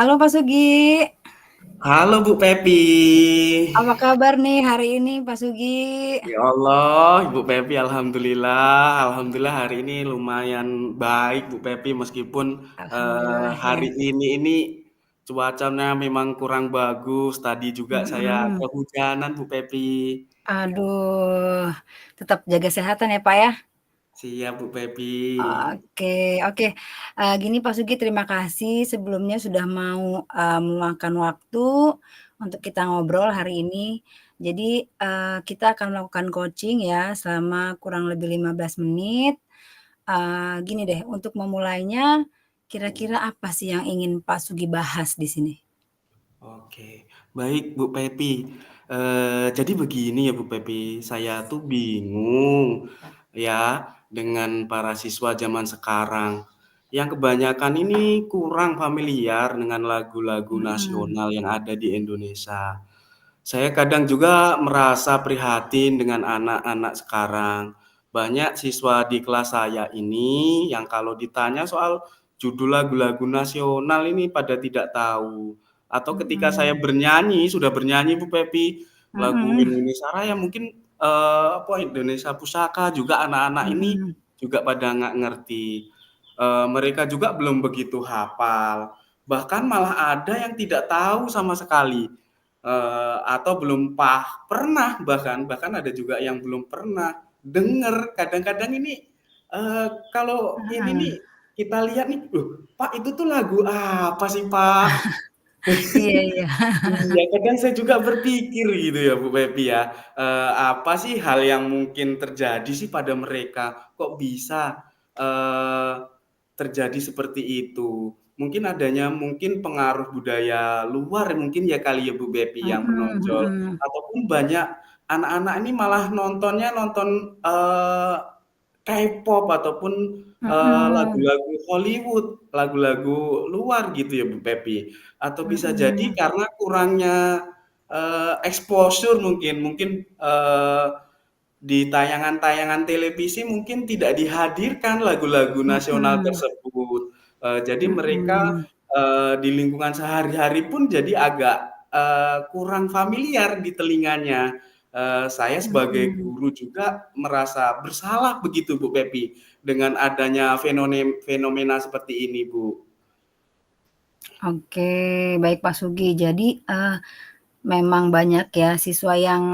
Halo Pak Sugi, Halo Bu Pepi. apa kabar nih hari ini Pak Sugi? Ya Allah, Ibu Pepi, alhamdulillah, alhamdulillah hari ini lumayan baik Bu Pepi meskipun Alhamdulillah hari ya. ini cuacanya memang kurang bagus. Tadi juga saya Mm-mm. kehujanan Bu Pepi. Aduh, tetap jaga kesehatan ya Pak ya. Siap Bu Pepi. Oke, oke. Gini Pak Sugi, terima kasih sebelumnya sudah mau meluangkan waktu untuk kita ngobrol hari ini. Jadi kita akan melakukan coaching ya selama kurang lebih 15 menit. Gini deh, untuk memulainya, kira-kira apa sih yang ingin Pak Sugi bahas di sini? Oke, baik Bu Pepi. Jadi begini ya Bu Pepi, saya tuh bingung ya dengan para siswa zaman sekarang yang kebanyakan ini kurang familiar dengan lagu-lagu Mhm, nasional yang ada di Indonesia. Saya kadang juga merasa prihatin dengan anak-anak sekarang. Banyak siswa di kelas saya ini yang kalau ditanya soal judul lagu-lagu nasional ini pada tidak tahu. Atau ketika saya mhm, bernyanyi, sudah bernyanyi Bu Pepi, lagu mhm, Indonesia Raya mungkin apa Indonesia Pusaka juga anak-anak ini mhm, juga pada nggak ngerti. Mereka juga belum begitu hafal. Bahkan malah ada yang tidak tahu sama sekali atau belum pernah bahkan bahkan ada juga yang belum pernah dengar. Kadang-kadang ini kalau ini mhm. nih kita lihat nih, "Loh, Pak itu tuh lagu apa sih, Pak?" Iya, iya. Iya, kadang saya juga berpikir gitu ya, Bu Pepi ya, apa sih hal yang mungkin terjadi sih pada mereka? Kok bisa, eee, terjadi seperti itu? Mungkin adanya mungkin pengaruh budaya luar mungkin ya kali ya, Bu Pepi yang Mhm, menonjol, mhm, ataupun banyak anak-anak ini malah nontonnya nonton, K-pop ataupun, mhm, lagu-lagu Hollywood, lagu-lagu luar gitu ya, Bu Pepi. Atau bisa jadi mhm, karena kurangnya, exposure mungkin, di tayangan-tayangan televisi mungkin tidak dihadirkan lagu-lagu nasional mhm, tersebut. Jadi mereka, mhm, di lingkungan sehari-hari pun jadi agak, kurang familiar di telinganya. Saya sebagai mhm. guru juga merasa bersalah begitu Bu Pepi, dengan adanya fenomena seperti ini Bu. Oke, baik Pak Sugi. Jadi, memang banyak ya siswa yang,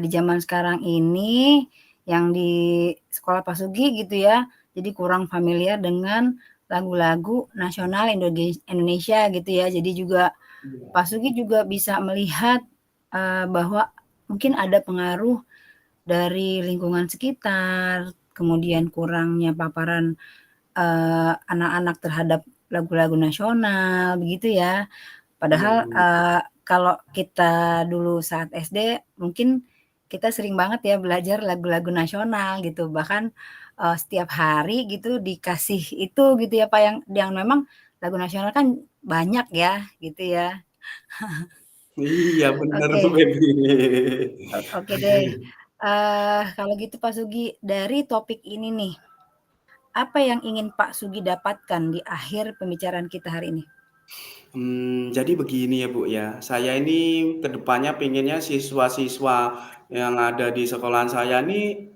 di zaman sekarang ini, yang di sekolah Pak Sugi gitu ya, jadi kurang familiar dengan lagu-lagu nasional Indonesia gitu ya. Jadi juga Iya. Pak Sugi juga bisa melihat, bahwa mungkin ada pengaruh dari lingkungan sekitar, kemudian kurangnya paparan, anak-anak terhadap lagu-lagu nasional, begitu ya. Iya, Padahal, Bu. kalau kita dulu saat SD, mungkin kita sering banget ya belajar lagu-lagu nasional gitu, bahkan, setiap hari gitu dikasih itu gitu ya, Pak, yang memang lagu nasional kan banyak ya, gitu ya. Iya, bener Bu Oke, Febri. oke deh. Kalau gitu Pak Sugi, dari topik ini nih, apa yang ingin Pak Sugi dapatkan di akhir pembicaraan kita hari ini? Jadi begini ya, Bu, ya, saya ini ke depannya pengennya siswa-siswa yang ada di sekolahan saya ini,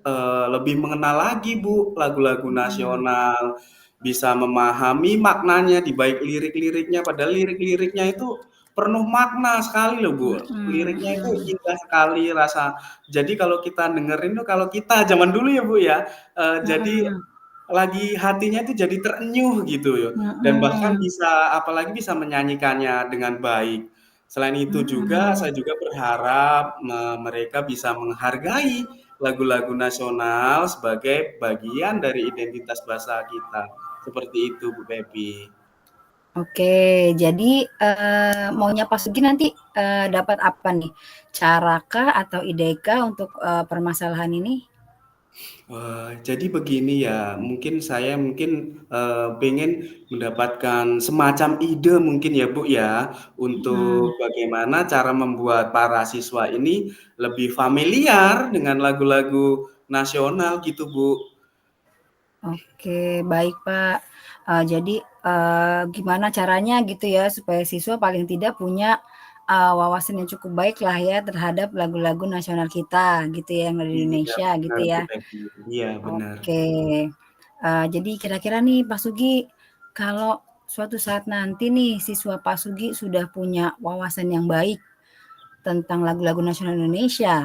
lebih mengenal lagi, Bu, lagu-lagu Mhm, nasional, bisa memahami maknanya di baik lirik-liriknya, padahal lirik-liriknya itu penuh makna sekali loh, Bu. mhm, Liriknya itu mhm, indah sekali rasa jadi kalau kita dengerin tuh kalau kita zaman dulu ya, Bu, ya, jadi mhm, lagi hatinya itu jadi terenyuh gitu ya, dan bahkan mhm, bisa apalagi bisa menyanyikannya dengan baik. Selain itu juga, mhm. saya juga berharap mereka bisa menghargai lagu-lagu nasional sebagai bagian dari identitas bangsa kita. Seperti itu, Bu Pepi. Oke, jadi, maunya Pak Sugi nanti, dapat apa nih? Cara kah atau ide kah untuk, permasalahan ini? Jadi begini ya, mungkin saya pengen mendapatkan semacam ide mungkin ya, Bu, ya, Mhm, untuk bagaimana cara membuat para siswa ini lebih familiar dengan lagu-lagu nasional gitu, Bu. oke, baik Pak. Jadi gimana caranya gitu ya supaya siswa paling tidak punya wawasan yang cukup baik lah ya terhadap lagu-lagu nasional kita gitu ya yang dari Iya, Indonesia gitu benar Bu ya. Egi. Iya, benar. Oke, jadi kira-kira nih Pak Sugi, kalau suatu saat nanti nih siswa Pak Sugi sudah punya wawasan yang baik tentang lagu-lagu nasional Indonesia,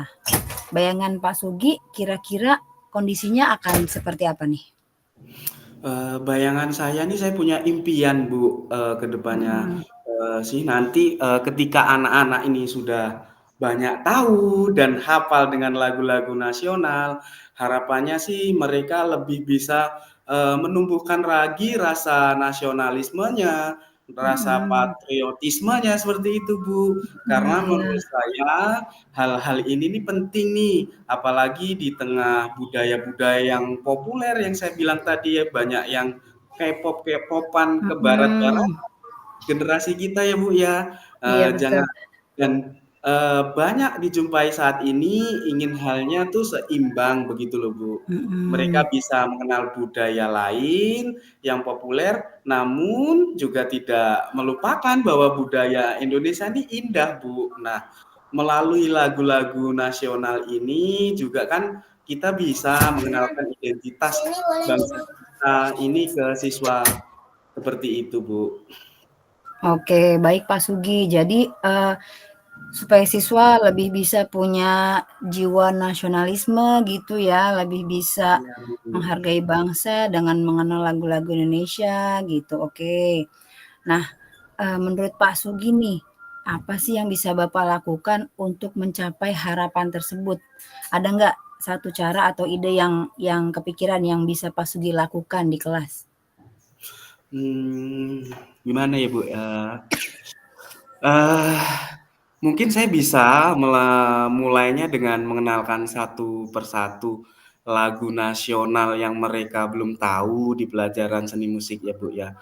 bayangan Pak Sugi kira-kira kondisinya akan seperti apa nih? Bayangan saya nih saya punya impian Bu, ke depannya, Mhm, sih nanti, ketika anak-anak ini sudah banyak tahu dan hafal dengan lagu-lagu nasional, harapannya sih mereka lebih bisa, menumbuhkan lagi rasa nasionalismenya, rasa mhm, patriotismenya seperti itu Bu. mhm, Karena iya, menurut saya hal-hal ini nih penting nih, apalagi di tengah budaya-budaya yang populer yang saya bilang tadi ya, banyak yang K-pop-K-pop-an ke barat-barat, mhm, generasi kita ya, Bu, ya. iya betul, Jangan dan, banyak dijumpai saat ini ingin halnya tuh seimbang begitu loh, Bu. mhm, Mereka bisa mengenal budaya lain yang populer, namun juga tidak melupakan bahwa budaya Indonesia ini indah, Bu. Nah, melalui lagu-lagu nasional ini juga kan kita bisa mengenalkan identitas bangsa kita ini ke siswa, seperti itu, Bu. oke baik Pak Sugi. Jadi, supaya siswa lebih bisa punya jiwa nasionalisme gitu ya, lebih bisa Iya, Bu. menghargai bangsa dengan mengenal lagu-lagu Indonesia gitu, oke. Nah, menurut Pak Sugi nih, apa sih yang bisa Bapak lakukan untuk mencapai harapan tersebut? Ada nggak satu cara atau ide yang kepikiran yang bisa Pak Sugi lakukan di kelas? Mmm, Gimana ya, Bu, eee, mungkin saya bisa mulainya dengan mengenalkan satu persatu lagu nasional yang mereka belum tahu di pelajaran seni musik ya, Bu, ya.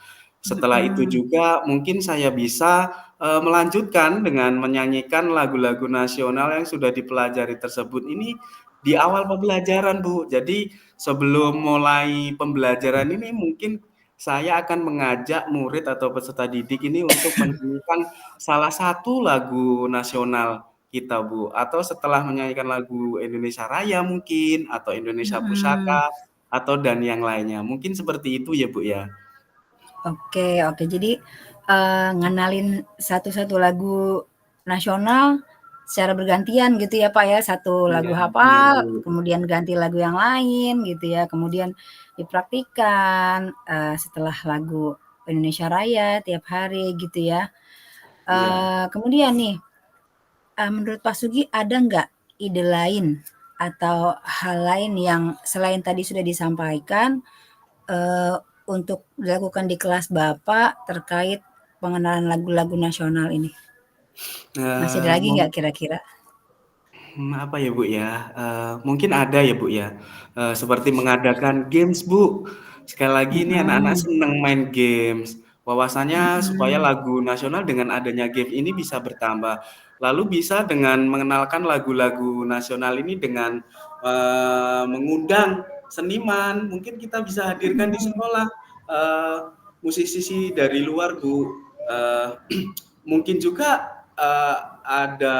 Setelah itu Mhm, juga mungkin saya bisa, melanjutkan dengan menyanyikan lagu-lagu nasional yang sudah dipelajari tersebut ini di awal pembelajaran, Bu. Jadi sebelum mulai pembelajaran ini mungkin saya akan mengajak murid atau peserta didik ini untuk menyanyikan salah satu lagu nasional kita, Bu, atau setelah menyanyikan lagu Indonesia Raya mungkin, atau Indonesia mhm. Pusaka, atau dan yang lainnya. Mungkin seperti itu ya, Bu, ya? Oke oke. Jadi, ngenalin satu-satu lagu nasional secara bergantian gitu ya, Pak, ya. Satu Iya, lagu iya, Bu. hafal, kemudian ganti lagu yang lain gitu ya, kemudian dipraktikkan, setelah lagu Indonesia Raya tiap hari gitu ya. Iya. Kemudian nih, menurut Pak Sugi ada nggak ide lain atau hal lain yang selain tadi sudah disampaikan, untuk dilakukan di kelas Bapak terkait pengenalan lagu-lagu nasional ini? Masih ada lagi Mung nggak kira-kira? Apa ya, Bu, ya, mungkin ada ya, Bu, ya, seperti mengadakan games, Bu. Sekali lagi ini anak-anak Mhm, senang main games, wawasannya supaya mhm, lagu nasional dengan adanya game ini bisa bertambah. Lalu bisa dengan mengenalkan lagu-lagu nasional ini dengan, mengundang seniman, mungkin kita bisa hadirkan di mhm, sekolah, eee, musisi dari luar, Bu, eee mungkin juga, ada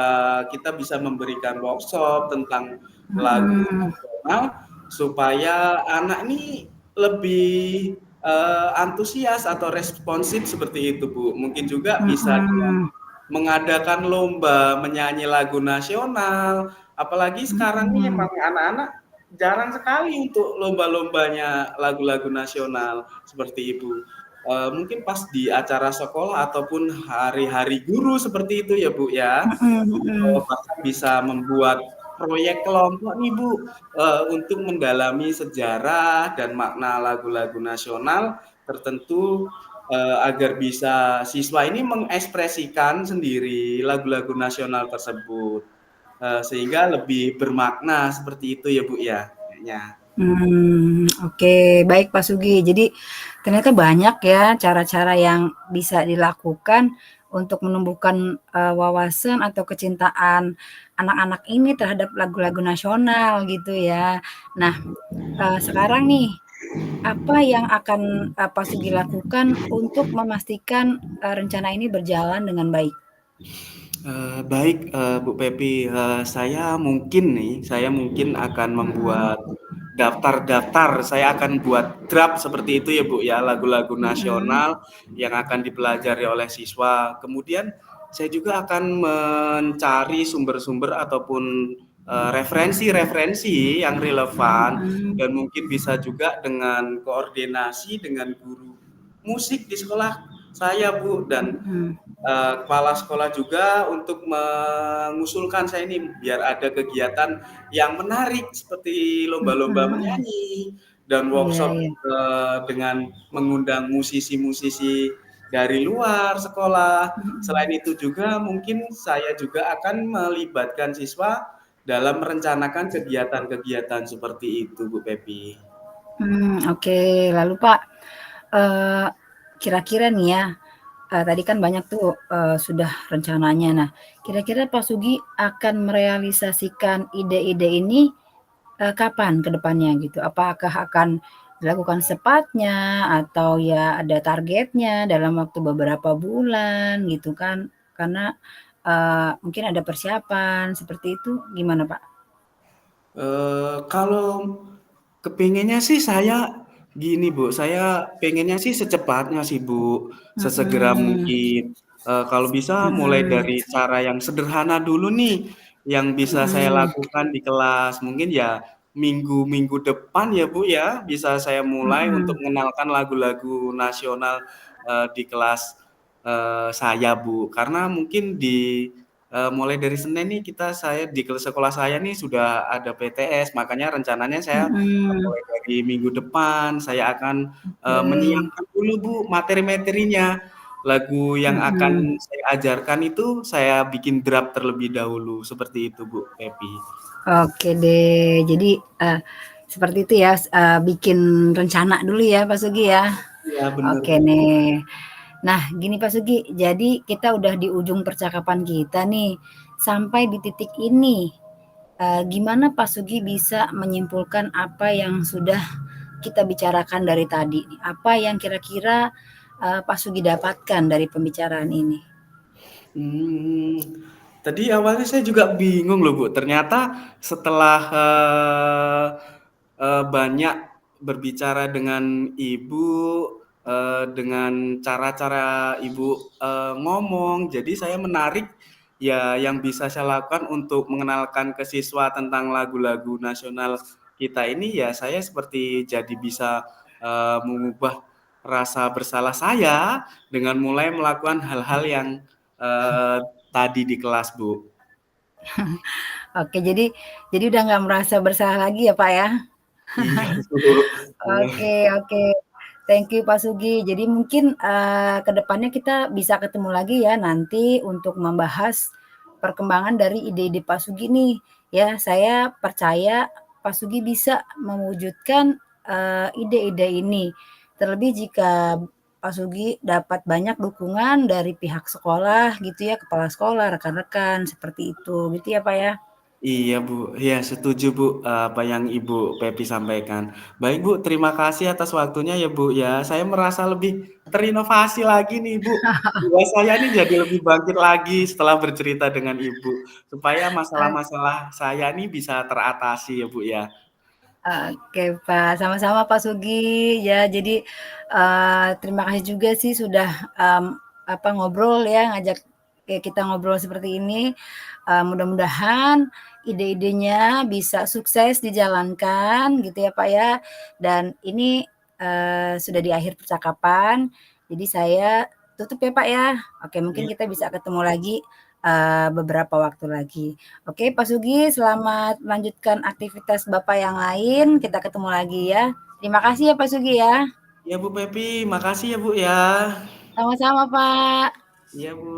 kita bisa memberikan workshop tentang lagu mhm, nasional, supaya anak ini lebih, antusias atau responsif seperti itu, Bu. Mungkin juga bisa dengan mhm, mengadakan lomba menyanyi lagu nasional, apalagi sekarang ini mhm, emang anak-anak jarang sekali untuk lomba-lombanya lagu-lagu nasional, seperti itu. Mungkin pas di acara sekolah ataupun hari-hari guru seperti itu ya, Bu, ya. mhm, mhm, Bahkan bisa membuat proyek kelompok nih, Bu, untuk mendalami sejarah dan makna lagu-lagu nasional tertentu, agar bisa siswa ini mengekspresikan sendiri lagu-lagu nasional tersebut, sehingga lebih bermakna seperti itu ya, Bu, ya, kayaknya. oke baik Pak Sugi. Jadi ternyata banyak ya cara-cara yang bisa dilakukan untuk menumbuhkan, wawasan atau kecintaan anak-anak ini terhadap lagu-lagu nasional gitu ya. Nah, sekarang nih apa yang akan, Pak Sugi lakukan untuk memastikan, rencana ini berjalan dengan baik? Baik, Bu Pepi, saya mungkin akan Mhm, membuat daftar-daftar, saya akan buat draft seperti itu ya, Bu, ya, lagu-lagu mhm, nasional yang akan dipelajari oleh siswa. Kemudian saya juga akan mencari sumber-sumber ataupun, referensi-referensi yang relevan mhm, dan mungkin bisa juga dengan koordinasi dengan guru musik di sekolah saya, Bu, dan mhm, kepala sekolah juga untuk mengusulkan saya ini biar ada kegiatan yang menarik seperti lomba-lomba mhm. menyanyi dan Iya workshop iya, dengan mengundang musisi-musisi dari luar sekolah. Selain mhm. itu juga mungkin saya juga akan melibatkan siswa dalam merencanakan kegiatan-kegiatan seperti itu, Bu Pepi. Oke. Lalu Pak, eee, kira-kira nih ya, tadi kan banyak tuh, sudah rencananya. Nah, kira-kira Pak Sugi akan merealisasikan ide-ide ini, kapan ke depannya gitu? Apakah akan dilakukan secepatnya atau ya ada targetnya dalam waktu beberapa bulan gitu kan? Karena, mungkin ada persiapan seperti itu, gimana Pak? Kalau kepinginnya sih saya gini, Bu, saya pengennya sih secepatnya sih, Bu, sesegera Mhm, mungkin. Kalau bisa mulai mhm, dari cara yang sederhana dulu nih, yang bisa saya mhm, lakukan di kelas. Mungkin ya minggu-minggu depan ya, Bu, ya, bisa saya mulai untuk mhm, mengenalkan lagu-lagu nasional, di kelas, saya, Bu. Karena mungkin mulai dari Senin nih saya di sekolah saya nih sudah ada PTS, makanya rencananya saya mhm, mulai dari minggu depan saya akan, oke, menyiapkan dulu, Bu, materi-materinya. Lagu yang mhm. akan saya ajarkan itu saya bikin draft terlebih dahulu, seperti itu, Bu Pepi. Oke deh. Jadi, seperti itu ya, bikin rencana dulu ya, Pak Sugi ya. Iya bener, Oke Bu. nih. Nah, gini Pak Sugi, jadi kita udah di ujung percakapan kita nih. Sampai di titik ini, gimana Pak Sugi bisa menyimpulkan apa yang sudah kita bicarakan dari tadi? Apa yang kira-kira, Pak Sugi dapatkan dari pembicaraan ini? Mmm, tadi awalnya saya juga bingung loh, Bu. Ternyata setelah, banyak berbicara dengan Ibu, dengan cara-cara Ibu, ngomong, jadi saya menarik ya yang bisa saya lakukan untuk mengenalkan ke siswa tentang lagu-lagu nasional kita ini, ya saya seperti jadi bisa, mengubah rasa bersalah saya dengan mulai melakukan hal-hal yang Eee, tadi di kelas, Bu. Oke, jadi udah nggak merasa bersalah lagi ya, Pak, ya? Iya, Bu. Iya. Oke oke. Thank you Pak Sugi. Jadi mungkin, ke depannya kita bisa ketemu lagi ya nanti untuk membahas perkembangan dari ide-ide Pak Sugi nih. Ya, saya percaya Pak Sugi bisa mewujudkan, ide-ide ini. Terlebih jika Pak Sugi dapat banyak dukungan dari pihak sekolah gitu ya, kepala sekolah, rekan-rekan, seperti itu, gitu ya Pak ya? Iya, Bu. Iya, setuju, Bu, apa yang Ibu Pepi sampaikan. Baik, Bu, terima kasih atas waktunya ya, Bu, ya. Saya merasa lebih terinovasi lagi nih, Bu. Jiwa saya nih jadi lebih bangkit lagi setelah bercerita dengan Ibu, supaya masalah-masalah saya nih bisa teratasi ya, Bu, ya. Oke, Pak, sama-sama Pak Sugi, ya jadi, terima kasih juga sih sudah, ngobrol ya, ngajak kita ngobrol seperti ini, mudah-mudahan ide-idenya bisa sukses dijalankan gitu ya, Pak, ya. Dan ini, sudah di akhir percakapan, jadi saya tutup ya, Pak, ya. Oke, mungkin Iya. kita bisa ketemu lagi, beberapa waktu lagi. Oke, Pak Sugi, selamat melanjutkan aktivitas Bapak yang lain. Kita ketemu lagi ya. Terima kasih ya Pak Sugi ya. Iya, Bu Pepi, makasih ya, Bu, ya. Sama-sama Pak. Iya, Bu.